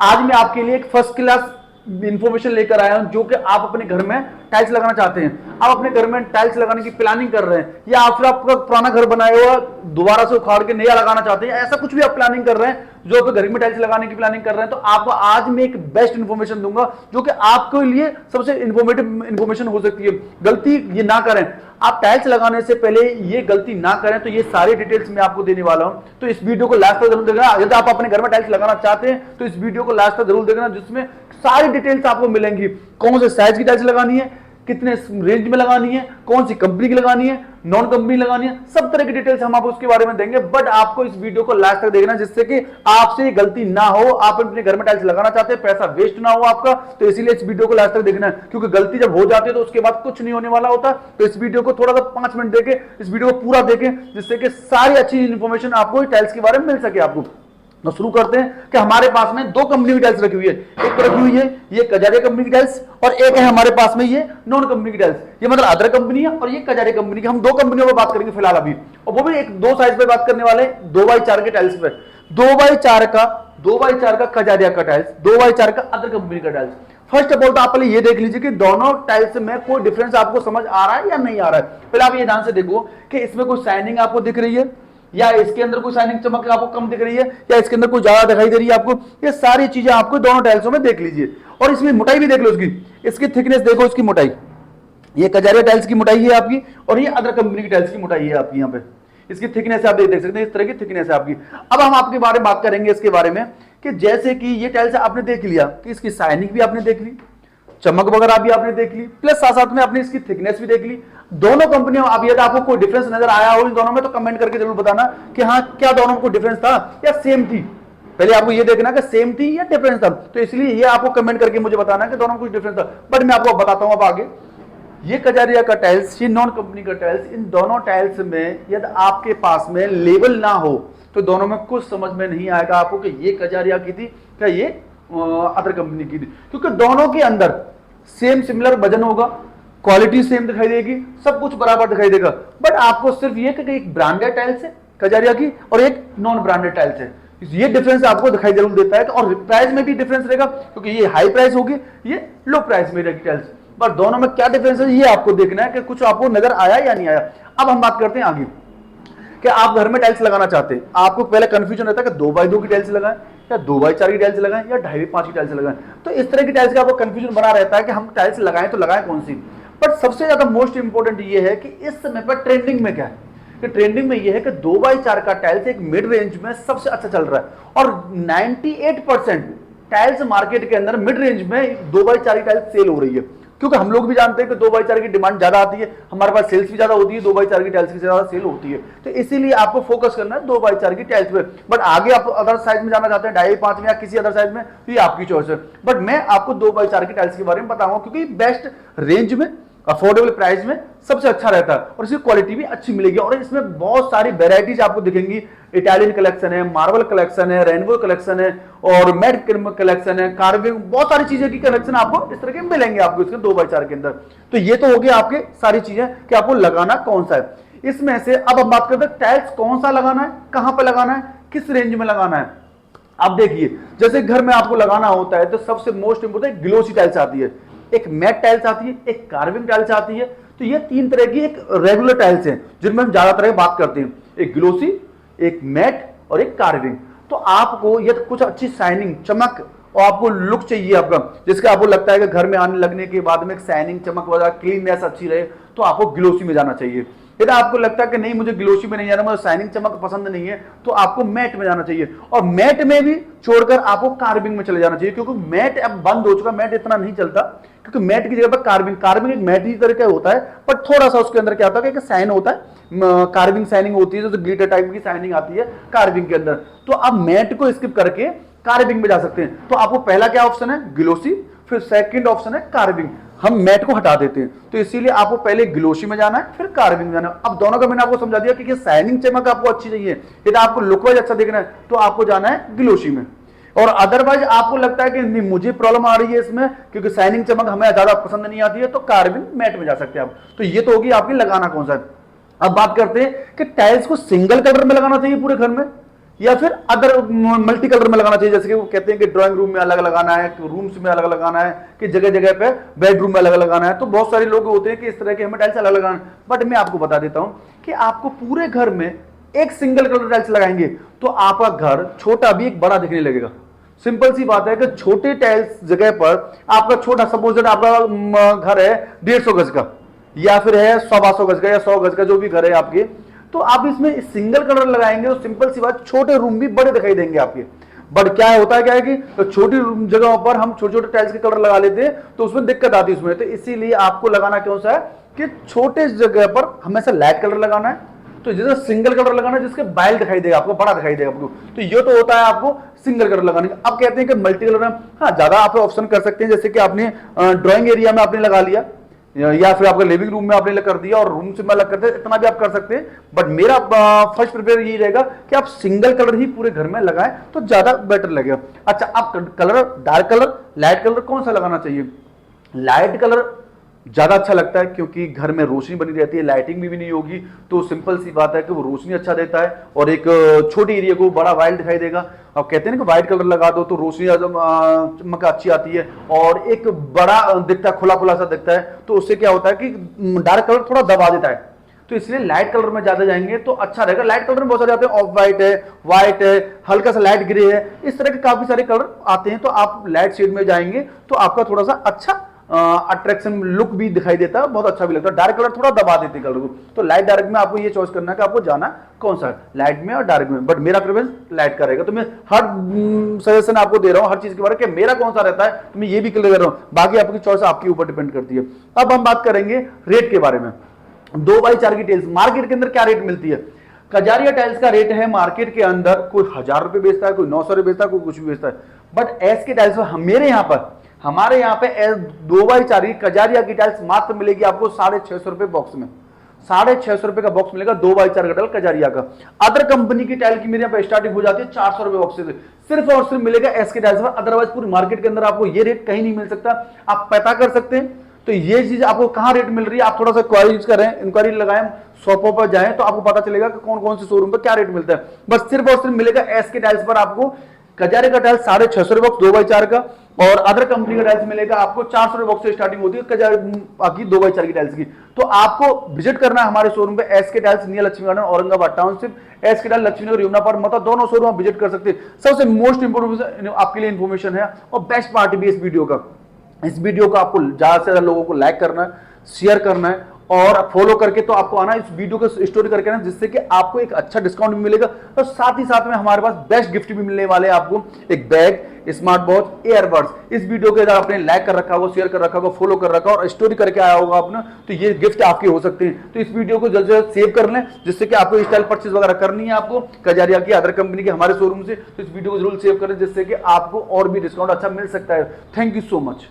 आज मैं आपके लिए एक फर्स्ट क्लास इंफॉर्मेशन लेकर आया हूं, जो कि आप अपने घर में टाइल्स लगाना चाहते हैं। आप अपने घर में टाइल्स लगाने की प्लानिंग कर रहे हैं, या फिर आपका पुराना घर बनाया हुआ दोबारा से उखाड़ के नया लगाना चाहते हैं, ऐसा कुछ भी आप प्लानिंग कर रहे हैं, जो आप घर में टाइल्स लगाने की प्लानिंग कर रहे हैं, तो आपको आज मैं एक बेस्ट इंफॉर्मेशन दूंगा, जो कि आपके लिए सबसे इंफॉर्मेटिव इंफॉर्मेशन हो सकती है। गलती ये ना करें, आप टाइल्स लगाने से पहले ये गलती ना करें, तो ये सारी डिटेल्स मैं आपको देने वाला हूं। तो इस वीडियो को लास्ट तक जरूर देखना। यदि आप अपने घर में टाइल्स लगाना चाहते हैं तो इस वीडियो को लास्ट तक जरूर देखना, जिसमें सारी डिटेल्स आपको मिलेंगी। कौन से साइज की टाइल्स लगानी है, कितने रेंज में लगानी है, कौन सी कंपनी की लगानी है, नॉन कंपनी लगानी है, सब तरह की डिटेल्स हम आपको उसके बारे में देंगे। बट आपको इस वीडियो को लास्ट तक देखना, जिससे कि आपसे गलती ना हो। आप अपने घर में टाइल्स लगाना चाहते हैं, पैसा वेस्ट ना हो आपका, तो इसीलिए इस वीडियो को लास्ट तक देखना है। क्योंकि गलती जब हो जाती है तो उसके बाद कुछ नहीं होने वाला होता। तो इस वीडियो को थोड़ा सा 5 मिनट देखें, इस वीडियो को पूरा देखें, जिससे कि सारी अच्छी इंफॉर्मेशन आपको टाइल्स के बारे में मिल सके आपको। तो शुरू करते हैं कि हमारे पास में दो कंपनी की टाइल्स रखी हुई है। एक तो रखी हुई है ये कजारिया कंपनी की टाइल्स, और एक है हमारे पास में ये नॉन कंपनी की टाइल्स। ये मतलब अदर कंपनी है और ये कजारिया कंपनी की। हम दो कंपनियों पर बात करेंगे फिलहाल अभी, और वो भी एक दो साइज पे बात करने वाले हैं, 2x4 के टाइल्स पे। 2x4 का कजारिया का टाइल्स, 2x4 का अदर कंपनी का टाइल्स। फर्स्ट ऑफ ऑल तो आप पहले ये देख लीजिए कि दोनों टाइल्स में कोई डिफरेंस आपको समझ आ रहा है या नहीं आ रहा है। पहले आप ये ध्यान से देखो कि इसमें कोई शाइनिंग आपको दिख रही है, या इसके अंदर कोई शाइनिंग चमक आपको कम दिख रही है, या इसके अंदर कोई ज्यादा दिखाई दे रही है आपको। ये सारी चीजें आपको दोनों टाइल्सों में देख लीजिए। और इसमें मोटाई भी देख लो, इसकी थिकनेस देखो, इसकी मोटाई। ये कजारिया टाइल्स की मोटाई है आपकी, और ये अदर कंपनी की टाइल्स की मोटाई है आपकी। यहाँ पे इसकी थिकनेस आप देख सकते हैं, इस तरह की थिकनेस है आपकी। अब हम आपके बारे में बात करेंगे इसके बारे में कि जैसे कि ये टाइल्स आपने देख लिया कि इसकी शाइनिंग भी आपने देख ली, चमक वगैरह भी आपने देख ली, प्लस साथ साथ में आपने इसकी थिकनेस भी देख ली। दोनों कंपनियों, अब यदि आपको कोई डिफरेंस नजर आया हो इन दोनों में, तो कमेंट करके जरूर बताना कि हाँ, क्या दोनों में कोई डिफरेंस था या सेम थी। पहले आपको ये देखना कि सेम थी या डिफरेंस था, तो इसलिए ये आपको कमेंट करके मुझे बताना कि दोनों में कुछ डिफरेंस था। बट मैं आपको बताता हूं अब आगे। ये कजारिया का टाइल्स, ये नॉन कंपनी का टाइल्स, इन दोनों टाइल्स में यदि आपके पास में लेवल ना हो तो दोनों में कुछ समझ में नहीं आएगा आपको कि ये कजारिया की थी क्या ये अदर कंपनी की थी। क्योंकि दोनों के अंदर सेम सिमिलर वजन होगा, क्वालिटी सेम दिखाई देगी, सब कुछ बराबर दिखाई देगा। बट आपको सिर्फ ये कि एक ब्रांडेड टाइल्स है कजारिया की और एक नॉन ब्रांडेड टाइल्स है, ये डिफरेंस आपको दिखाई जरूर देता है। और प्राइस में भी डिफरेंस रहेगा, क्योंकि ये हाई प्राइस होगी, ये लो प्राइस में रहेगी टाइल्स। पर दोनों में क्या डिफरेंस है ये आपको देखना है कि कुछ आपको नजर आया या नहीं आया। अब हम बात करते हैं आगे कि आप घर में टाइल्स लगाना चाहते हैं। आपको पहले कंफ्यूजन रहता है कि 2x2 की टाइल्स लगाएं या 2x4 की टाइल्स लगाएं या 2.5x5 की टाइल्स लगाएं। तो इस तरह की टाइल्स का आपको कंफ्यूजन बना रहता है कि हम टाइल्स लगाएं तो लगाएं कौन सी। बट सबसे ज्यादा मोस्ट इंपोर्टेंट ये है कि इस समय पर ट्रेंडिंग में क्या है, कि ट्रेंडिंग में ये है कि 2x4 का टाइल्स एक मिड रेंज में सबसे अच्छा चल रहा है। और 98% टाइल्स मार्केट के अंदर मिड रेंज में 2x4 की टाइल्स सेल हो रही है। क्योंकि हम लोग भी जानते हैं कि 2x4 की डिमांड ज्यादा आती है, हमारे पास सेल्स भी ज्यादा होती है, 2x4 की टाइल्स की ज्यादा सेल होती है। तो इसीलिए आपको फोकस करना है 2x4 की टाइल्स पे। बट आगे आप अदर साइज में जाना चाहते हैं 2.5 में या किसी अदर साइज में, तो ये आपकी चॉइस है। बट मैं आपको 2x4 की टाइल्स के बारे में बताऊंगा, क्योंकि बेस्ट रेंज में, अफोर्डेबल प्राइस में सबसे अच्छा रहता है, और इसकी क्वालिटी भी अच्छी मिलेगी। और इसमें बहुत सारी वेराइटीज आपको दिखेंगी। इटालियन कलेक्शन है, मार्बल कलेक्शन है, रेनबो कलेक्शन है, और मैट कलेक्शन है, कार्विंग, बहुत सारी चीजें की कलेक्शन आपको इस तरह के मिलेंगे आपको इसके 2x4 के अंदर। तो ये तो हो गया आपके सारी चीजें कि आपको लगाना कौन सा है। इसमें से अब हम बात करते हैं टाइल्स कौन सा लगाना है, कहां पर लगाना है, किस रेंज में लगाना है। अब देखिए, जैसे घर में आपको लगाना होता है तो सबसे मोस्ट इंपोर्टेंट ग्लोसी टाइल्स आती है, एक मैट टाइल्स आती है, एक कार्विंग टाइल्स आती है। तो ये तीन तरह की एक रेगुलर टाइल्स हैं जिनमें हम ज्यादातर बात करते हैं, एक ग्लोसी, एक मैट और एक कार्विंग। तो आपको ये कुछ अच्छी शाइनिंग, चमक और आपको लुक चाहिए आपका, जिसका आपको लगता है कि घर में आने लगने के बाद में शाइनिंग, चमक वगैरह, क्लीननेस अच्छी रहे, तो आपको ग्लोसी में जाना चाहिए। यदि आपको लगता है कि नहीं मुझे ग्लोसी में नहीं जाना, मुझे शाइनिंग चमक पसंद नहीं है, तो आपको मैट में जाना चाहिए। और मैट में भी छोड़कर आपको कार्विंग में चले जाना चाहिए, क्योंकि मैट अब बंद हो चुका, मैट इतना नहीं चलता, क्योंकि मैट की जगह पर कार्विंग एक मैट ही तरह का होता है, पर थोड़ा सा उसके अंदर क्या होता है कि साइन होता है, कार्विंग साइनिंग होती है, जो ग्लिटर टाइप की साइनिंग आती है कार्विंग के अंदर। तो आप मैट को स्किप करके कार्विंग में जा सकते हैं। तो आपको पहला क्या ऑप्शन है, ग्लोसी, फिर सेकंड ऑप्शन है कार्विंग। हम मैट को हटा देते हैं, तो इसीलिए आपको पहले ग्लोसी में जाना है, फिर कार्विंग में जाना है। अब दोनों का मैंने आपको समझा दिया कि साइनिंग चमक आपको अच्छी चाहिए, यदि आपको लुक वाइज अच्छा देखना है तो आपको जाना है ग्लोसी में। और अदरवाइज आपको लगता है कि नहीं मुझे प्रॉब्लम आ रही है इसमें, क्योंकि साइनिंग चमक हमें ज्यादा पसंद नहीं आती है, तो कार्विंग मैट में जा सकते हैं आप। तो ये तो होगी आपकी लगाना कौन सा है। अब बात करते हैं कि टाइल्स को सिंगल कलर में लगाना चाहिए पूरे घर में, या फिर अदर मल्टी कलर में लगाना चाहिए, जैसे कि वो कहते हैं कि ड्राइंग रूम में अलग लगाना है, रूम्स में अलग लगाना है, कि जगह जगह पे बेडरूम में अलग लगाना है। तो बहुत सारे लोग होते हैं कि इस तरह के हमें टाइल्स अलग लगाना है, बट मैं आपको बता देता हूं कि आपको पूरे घर में एक सिंगल कलर टाइल्स लगाएंगे तो आपका घर छोटा भी एक बड़ा दिखने लगेगा। सिंपल सी बात है कि छोटे टाइल्स जगह पर आपका छोटा, सपोज आपका घर है 150 गज का या फिर है 100-200 गज का या 100 गज का, जो भी घर है आपके, तो आप इसमें सिंगल कलर लगाएंगे तो सिंपल सी बात, छोटे रूम भी बड़े दिखाई देंगे आपके। बट क्या होता है, क्या है कि तो छोटी जगहों पर हम छोटे छोटे टाइल्स के कलर लगा लेते हैं तो उसमें दिक्कत आती है उसमें। तो इसीलिए आपको लगाना कौन सा है कि छोटे जगह पर हमेशा लाइट कलर लगाना है, तो जैसे सिंगल कलर लगाना है जिसके बाइल दिखाई देगा आपको, बड़ा दिखाई देगा आपको। तो ये तो होता है आपको सिंगल कलर लगाने का। अब कहते हैं कि मल्टी कलर में हाँ ज्यादा आप ऑप्शन कर सकते हैं, जैसे कि आपने ड्राइंग एरिया में आपने लगा लिया या फिर आपका लिविंग रूम में आपने कर दिया और रूम से अलग कर दिया, इतना भी आप कर सकते हैं। बट मेरा फर्स्ट प्रिपेयर यही रहेगा कि आप सिंगल कलर ही पूरे घर में लगाएं तो ज्यादा बेटर लगेगा। अच्छा, आप colour, dark colour, light colour कौन सा लगाना चाहिए? लाइट कलर ज्यादा अच्छा लगता है क्योंकि घर में रोशनी बनी रहती है, लाइटिंग भी नहीं होगी, तो सिंपल सी बात है कि वो रोशनी अच्छा देता है और एक छोटी एरिया को बड़ा वाइल्ड दिखाई देगा। अब कहते हैं ना कि व्हाइट कलर लगा दो तो रोशनी चमक अच्छी आती है और एक बड़ा दिखता है, खुला खुला सा दिखता है। तो उससे क्या होता है कि डार्क कलर थोड़ा दबा देता है, तो इसलिए लाइट कलर में ज्यादा जाएंगे तो अच्छा रहेगा। लाइट कलर में बहुत सारे आते हैं, ऑफ व्हाइट है, हल्का सा लाइट ग्रे है, इस तरह के काफी सारे कलर आते हैं। तो आप लाइट शेड में जाएंगे तो आपका थोड़ा सा अच्छा अट्रैक्शन लुक भी दिखाई देता है, बहुत अच्छा भी लगता है। डार्क कलर थोड़ा दबा देते कलर को, तो लाइट डार्क में आपको ये चॉइस करना है कि आपको जाना कौन सा है, लाइट में और डार्क में। बट मेरा प्रेफरेंस लाइट का रहेगा। तो मैं हर सजेशन आपको दे रहा हूं हर चीज के बारे में कि मेरा कौन सा रहता है, तो मैं ये भी क्लियर कर रहा हूं। बाकी आपकी चॉइस आपके ऊपर डिपेंड करती है। अब हम बात करेंगे रेट के बारे में। 2x4 की टाइल्स मार्केट के अंदर क्या रेट मिलती है? कजारिया टाइल्स का रेट है मार्केट के अंदर, कोई 1000 रुपए बेचता है, कोई 900 रुपए बेचता है, कोई कुछ भी बेचता है। बट एस के टाइल्स हमारे यहाँ पे 2x4 की कजारिया की टाइल्स मात्र मिलेगी आपको 650 रुपए बॉक्स में। 650 रुपए का बॉक्स मिलेगा 2x4 का टाइल कजारिया का। अदर कंपनी की टाइल की मेरे यहाँ पे स्टार्टिंग हो जाती है 400 रुपए बॉक्स से, सिर्फ और सिर्फ मिलेगा एस के टाइल्स पर। अदरवाइज पूरी मार्केट के अंदर आपको ये रेट कहीं नहीं मिल सकता। आप पता कर सकते हैं तो ये चीज आपको कहां रेट मिल रही है, आप थोड़ा सा क्वारी करें, इंक्वायरी लगाएं, शॉपों पर जाएं तो आपको पता चलेगा कि कौन कौन से शोरूम पर क्या रेट मिलता है। बस सिर्फ और सिर्फ मिलेगा एस के टाइल्स पर आपको कजारिया का टाइल्स 650 बॉक्स 2x4 का, और अदर कंपनी का टाइल्स मिलेगा आपको 400 बॉक्स से स्टार्टिंग होती है बाकी 2x4 की टाइल्स की। तो आपको विजिट करना है हमारे शोरूम पे एस के tiles near Lakshmi garden Aurangabad township. S के टाइल्स लक्ष्मीनगर यमुना पार्क मतलब दोनों शोरूम आप विजिट कर सकते हैं। सबसे मोस्ट इंपोर्टेंट आपके लिए इंफॉर्मेशन है और बेस्ट पार्ट भी इस वीडियो का, इस वीडियो को आपको ज्यादा से ज्यादा लोगों को लाइक करना है, शेयर करना है और फॉलो करके तो आपको आना इस वीडियो को स्टोरी करके ना, जिससे कि आपको एक अच्छा डिस्काउंट भी मिलेगा और साथ ही साथ में हमारे पास बेस्ट गिफ्ट भी मिलने वाले हैं आपको, एक बैग, स्मार्ट वॉच, ईयरबड्स। इस वीडियो के आपने लाइक कर रखा होगा, शेयर कर रखा होगा, फॉलो कर रखा और स्टोरी करके आया होगा आपने, तो ये गिफ्ट आपके हो सकते हैं। तो इस वीडियो को जल्द से जल्द सेव कर लें, जिससे कि आपको स्टाइल परचेज वगैरह करनी है आपको कजारिया की अदर कंपनी के हमारे शोरूम से, तो इस वीडियो को जरूर सेव करें जिससे कि आपको और भी डिस्काउंट अच्छा मिल सकता है। Thank you so much.